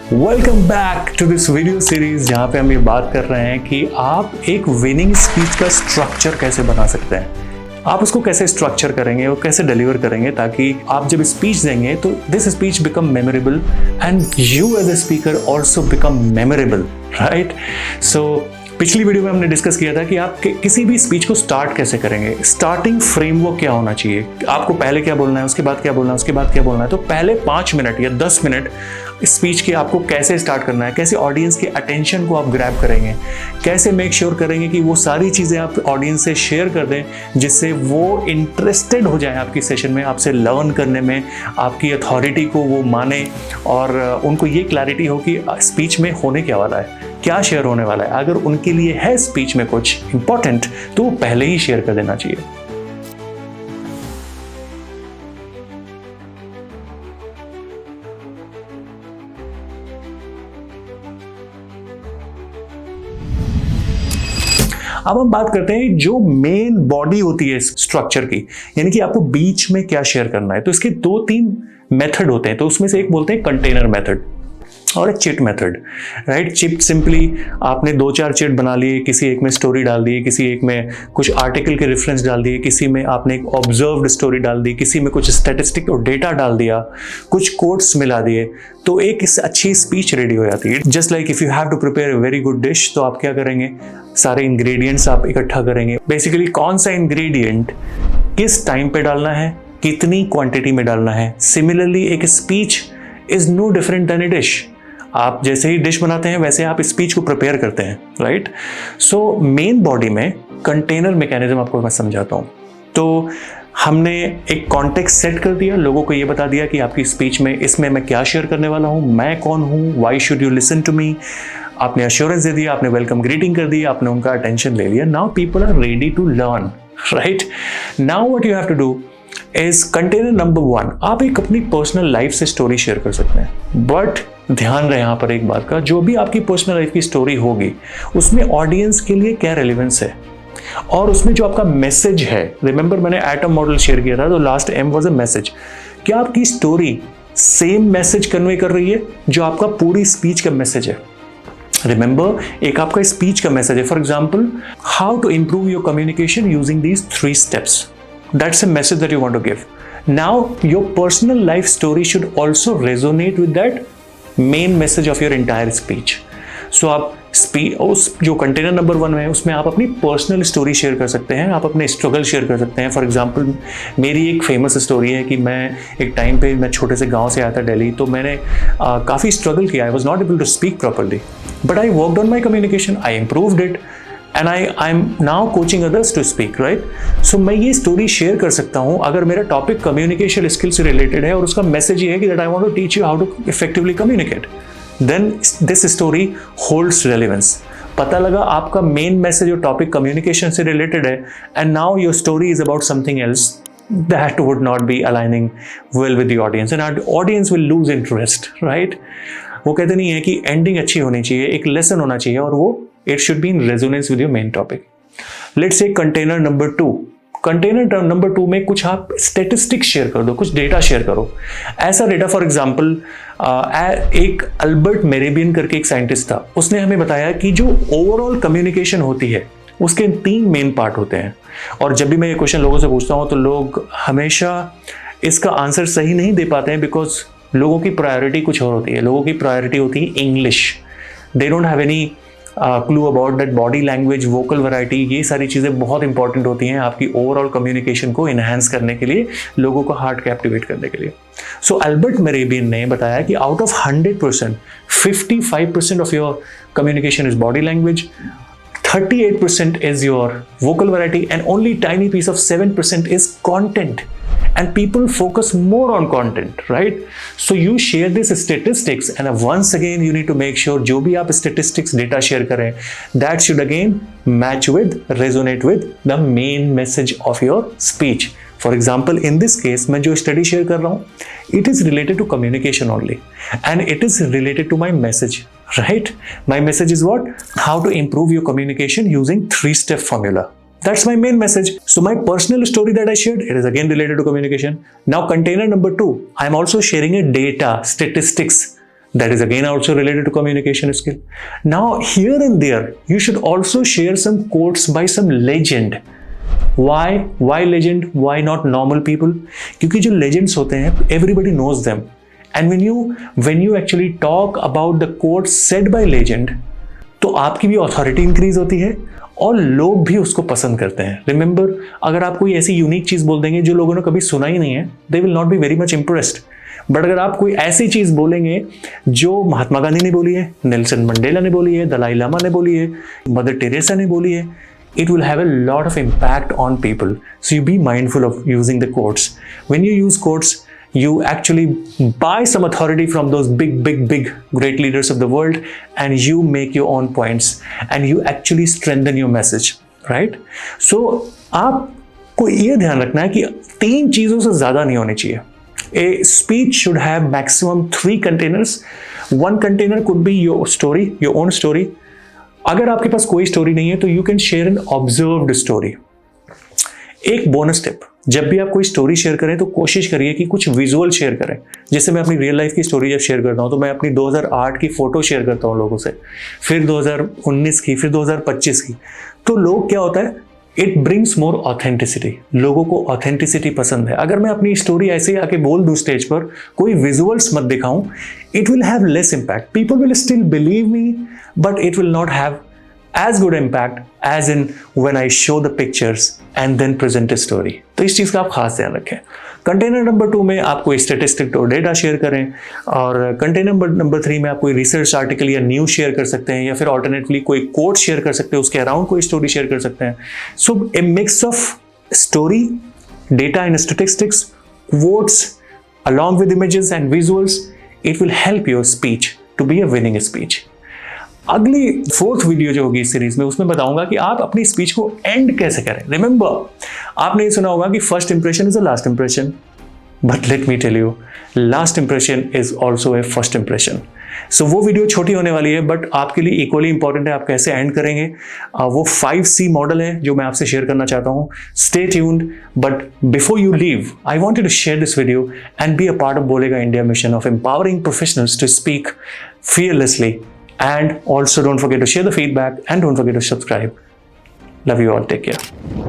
Welcome back to this video series जहाँ पे हम ये बात कर रहे हैं कि आप एक विनिंग स्पीच का स्ट्रक्चर कैसे बना सकते हैं। आप उसको कैसे स्ट्रक्चर करेंगे और कैसे डिलीवर करेंगे ताकि आप जब स्पीच देंगे तो this speech become memorable and you as a speaker also become memorable, right. So पिछली वीडियो में हमने डिस्कस किया था कि आप किसी भी स्पीच को स्टार्ट कैसे करेंगे, स्टार्टिंग फ्रेमवर्क क्या होना चाहिए, आपको पहले क्या बोलना है, उसके बाद क्या बोलना है, उसके बाद क्या बोलना है। तो पहले 5 मिनट या 10 मिनट स्पीच के आपको कैसे स्टार्ट करना है, कैसे ऑडियंस के अटेंशन को आप ग्रैब करेंगे, कैसे मेक श्योर करेंगे कि वो सारी चीज़ें आप ऑडियंस से शेयर कर दें जिससे वो इंटरेस्टेड हो जाए आपकी सेशन में, आपसे लर्न करने में, आपकी अथॉरिटी को वो माने और उनको ये क्लैरिटी हो कि स्पीच में होने क्या वाला है, क्या शेयर होने वाला है। अगर उनके लिए है स्पीच में कुछ इंपॉर्टेंट तो वो पहले ही शेयर कर देना चाहिए। अब हम बात करते हैं जो मेन बॉडी होती है स्ट्रक्चर की, यानी कि आपको बीच में क्या शेयर करना है। तो इसके 2-3 मेथड होते हैं। तो उसमें से एक बोलते हैं कंटेनर मेथड और एक chit method, right. Chit simply आपने 2-4 चिट बना लिए, किसी एक में स्टोरी डाल दी, किसी एक में कुछ आर्टिकल के रेफरेंस डाल दिए, किसी में आपने एक ऑब्जर्व्ड स्टोरी डाल दी, किसी में कुछ स्टैटिस्टिक और डेटा डाल दिया, कुछ कोट्स मिला दिए, तो एक अच्छी स्पीच रेडी हो जाती है। Just like if you have to prepare a very good dish, तो आप क्या करेंगे, सारे इंग्रेडिएंट्स आप इकट्ठा करेंगे। बेसिकली कौन सा इंग्रेडिएंट किस टाइम पे डालना है, कितनी क्वांटिटी में डालना है। सिमिलरली एक speech is no different than a dish. आप जैसे ही डिश बनाते हैं वैसे आप स्पीच को प्रिपेयर करते हैं, राइट। सो मेन बॉडी में कंटेनर मैकेनिज्म आपको मैं समझाता हूँ। तो हमने एक कॉन्टेक्स्ट सेट कर दिया, लोगों को ये बता दिया कि आपकी स्पीच में इसमें मैं क्या शेयर करने वाला हूँ, मैं कौन हूँ, why should you listen to me. आपने अश्योरेंस दे दिया, आपने वेलकम ग्रीटिंग कर दी, आपने उनका अटेंशन ले लिया। Now people are ready to learn, right. Now what you have to do is container number 1, आप एक अपनी पर्सनल लाइफ से स्टोरी शेयर कर सकते हैं। बट ध्यान रहे यहाँ पर एक बात का, जो भी आपकी पर्सनल लाइफ की स्टोरी होगी उसमें ऑडियंस के लिए क्या रेलिवेंस है और उसमें जो आपका मैसेज है। रिमेंबर मैंने एटम मॉडल शेयर किया था, तो last M was a message. क्या आपकी स्टोरी सेम मैसेज कन्वे कर रही है जो आपका पूरी स्पीच का मैसेज है। रिमेंबर एक आपका स्पीच का मैसेज है, for example how to improve your communication using these 3 steps. That's a message that you want to give. Now your personal life story should also resonate with that main message of your entire speech. So आप उस जो container number 1 है उसमें आप अपनी personal story share कर सकते हैं, आप अपने स्ट्रगल शेयर कर सकते हैं। फॉर एग्जांपल मेरी एक फेमस स्टोरी है कि मैं एक टाइम पे मैं छोटे से गांव से आया था दिल्ली, तो मैंने काफ़ी स्ट्रगल किया। I was not able to speak properly but I worked on my communication, I improved it and I am now coaching others to speak, right. So मैं ये स्टोरी शेयर कर सकता हूँ अगर मेरा टॉपिक कम्युनिकेशन स्किल से related है और उसका मैसेज ये है कि that I want to teach you how to effectively communicate, then this story holds relevance. पता लगा आपका मेन मैसेज और टॉपिक कम्युनिकेशन से रिलेटेड है and now your story is about something else, that would not be aligning well with the audience and our audience will lose interest, right. वो कहते नहीं है कि एंडिंग अच्छी होनी चाहिए, एक लेसन होना चाहिए और वो it should be in resonance with your main topic. Let's say container number 2. Container number 2 में कुछ आप स्टेटिस्टिक्स शेयर कर दो, कुछ डेटा शेयर करो। ऐसा डेटा फॉर एग्जांपल एक अल्बर्ट मेरेबियन करके एक साइंटिस्ट था, उसने हमें बताया कि जो ओवरऑल कम्युनिकेशन होती है उसके 3 मेन पार्ट होते हैं। और जब भी मैं ये क्वेश्चन लोगों से पूछता हूँ तो लोग हमेशा इसका आंसर सही नहीं दे पाते हैं बिकॉज लोगों की प्रायोरिटी कुछ और होती है। लोगों की प्रायोरिटी होती है English, they don't have any clue about that body language, vocal variety, ये सारी चीज़ें बहुत इंपॉर्टेंट होती हैं आपकी ओवरऑल कम्युनिकेशन को इन्हांस करने के लिए, लोगों को हार्ट कैप्टिवेट करने के लिए। सो अल्बर्ट मेरेबियन ने बताया कि out of 100%, 55% of your communication is body language, 38% is your vocal variety and only tiny piece of 7% is content, and people focus more on content, right? So you share this statistics and once again you need to make sure जो भी आप statistics data share करें that should again match with, resonate with the main message of your speech. For example, in this case मैं जो study share कर रहा हूँ it is related to communication only and it is related to my message, right? My message is what? How to improve your communication using 3-step formula. That's my main message. So my personal story that I shared, it is again related to communication. Now container number 2, I'm also sharing a data, statistics, That is again also related to communication skill. Now here and there you should also share some quotes by some legend. Why legend? Why not normal people? क्योंकि जो legends होते हैं everybody knows them, and when you actually talk about the quotes said by legend, तो आपकी भी authority increase होती है और लोग भी उसको पसंद करते हैं. रिमेंबर, अगर आप कोई ऐसी यूनिक चीज बोल देंगे जो लोगों ने कभी सुना ही नहीं है, they will not be very much impressed. But अगर आप कोई ऐसी चीज बोलेंगे जो महात्मा गांधी ने बोली है, नेल्सन मंडेला ने बोली है, दलाई लामा ने बोली है, मदर टेरेसा ने बोली है, it will have a lot of impact on people. So you be mindful of using the quotes. When you use quotes, you actually buy some authority from those big great leaders of the world, and you make your own points, and you actually strengthen your message, right? So आपको ये ध्यान रखना है कि 3 चीजों से ज्यादा नहीं होनी चाहिए. A speech should have maximum 3 containers. One container could be your story, your own story. अगर आपके पास कोई स्टोरी नहीं है तो you can share an observed story. एक बोनस टिप, जब भी आप कोई स्टोरी शेयर करें तो कोशिश करिए कि कुछ विजुअल शेयर करें. जैसे मैं अपनी रियल लाइफ की स्टोरी जब शेयर करता हूं तो मैं अपनी 2008 की फोटो शेयर करता हूं लोगों से, फिर 2019 की, फिर 2025 की. तो लोग क्या होता है, इट ब्रिंग्स मोर ऑथेंटिसिटी. लोगों को ऑथेंटिसिटी पसंद है. अगर मैं अपनी स्टोरी ऐसे ही आके बोल दूं स्टेज पर, कोई विजुअल्स मत दिखाऊं, it will have less impact. People will still believe me, but it will not have as good impact as in when I show the pictures and then present a story. तो इस चीज का आप खास ध्यान रखें. कंटेनर नंबर 2 में आप कोई स्टेटिस्टिक और डेटा शेयर करें, और कंटेनर नंबर 3 में आप कोई रिसर्च आर्टिकल या न्यूज शेयर कर सकते हैं, या फिर ऑल्टरनेटली कोई कोट शेयर कर सकते हैं, उसके अराउंड कोई स्टोरी शेयर कर सकते हैं. So a mix of story, data and statistics, quotes along with images and visuals, it will help your speech to be a winning speech. अगली 4th वीडियो जो होगी इस सीरीज में, उसमें बताऊंगा कि आप अपनी स्पीच को एंड कैसे करें. रिमेंबर, आपने ये सुना होगा कि first impression is a last impression, but let me tell you, last impression is also a first impression. So वो वीडियो छोटी होने वाली है, बट आपके लिए इक्वली इंपॉर्टेंट है आप कैसे एंड करेंगे. वो 5C मॉडल है जो मैं आपसे शेयर करना चाहता हूँ. Stay tuned. But before you leave, I wanted to share this video and be a part of Bolega India mission of empowering professionals to speak fearlessly. And also don't forget to share the feedback and don't forget to subscribe. Love you all. Take care.